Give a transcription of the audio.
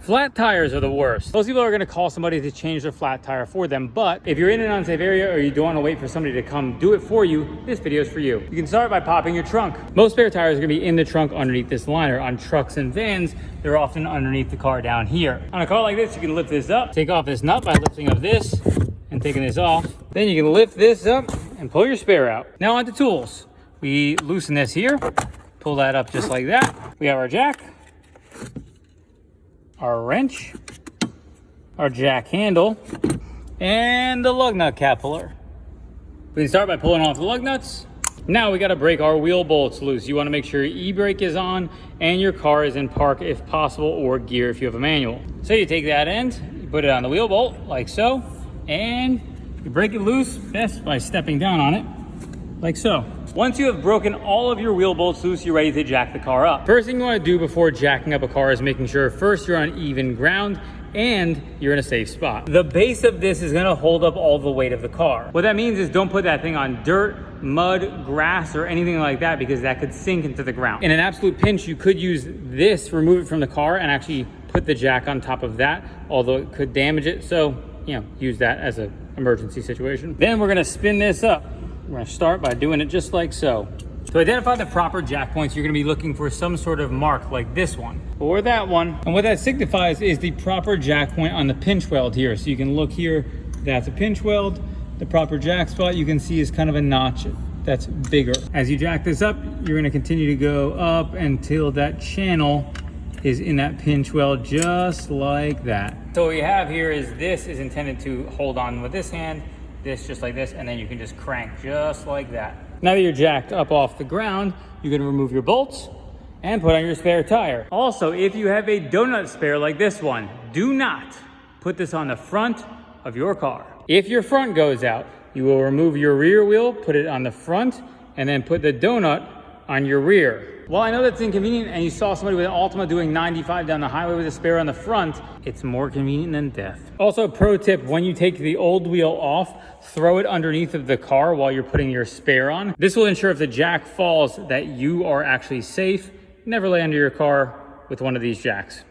Flat tires are the worst. Most people are gonna call somebody to change their flat tire for them, but if you're in an unsafe area or you don't wanna wait for somebody to come do it for you, this video is for you. You can start by popping your trunk. Most spare tires are gonna be in the trunk underneath this liner. On trucks and vans, they're often underneath the car down here. On a car like this, you can lift this up, take off this nut by lifting up this and taking this off. Then you can lift this up and pull your spare out. Now onto tools. We loosen this here, pull that up just like that. We have our jack, our wrench, our jack handle, and the lug nut cap puller. We can start by pulling off the lug nuts. Now we gotta break our wheel bolts loose. You wanna make sure your e-brake is on and your car is in park if possible, or gear if you have a manual. So you take that end, you put it on the wheel bolt like so, and you break it loose best by stepping down on it like so. Once you have broken all of your wheel bolts loose, you're ready to jack the car up. First thing you want to do before jacking up a car is making sure first you're on even ground and you're in a safe spot. The base of this is going to hold up all the weight of the car. What that means is don't put that thing on dirt, mud, grass, or anything like that, because that could sink into the ground. In an absolute pinch, you could use this, remove it from the car, and actually put the jack on top of that, although it could damage it. So, use that as an emergency situation. Then we're going to spin this up. We're gonna start by doing it just like so. To identify the proper jack points, you're gonna be looking for some sort of mark like this one or that one. And what that signifies is the proper jack point on the pinch weld here. So you can look here, that's a pinch weld. The proper jack spot you can see is kind of a notch that's bigger. As you jack this up, you're gonna continue to go up until that channel is in that pinch weld just like that. So what we have here is this is intended to hold on with this hand, this just like this, and then you can just crank just like that. Now that you're jacked up off the ground, you're gonna remove your bolts and put on your spare tire. Also, if you have a donut spare like this one, do not put this on the front of your car. If your front goes out, you will remove your rear wheel, put it on the front, and then put the donut on your rear. While I know that's inconvenient and you saw somebody with an Altima doing 95 down the highway with a spare on the front, it's more convenient than death. Also, pro tip, when you take the old wheel off, throw it underneath of the car while you're putting your spare on. This will ensure if the jack falls that you are actually safe. Never lay under your car with one of these jacks.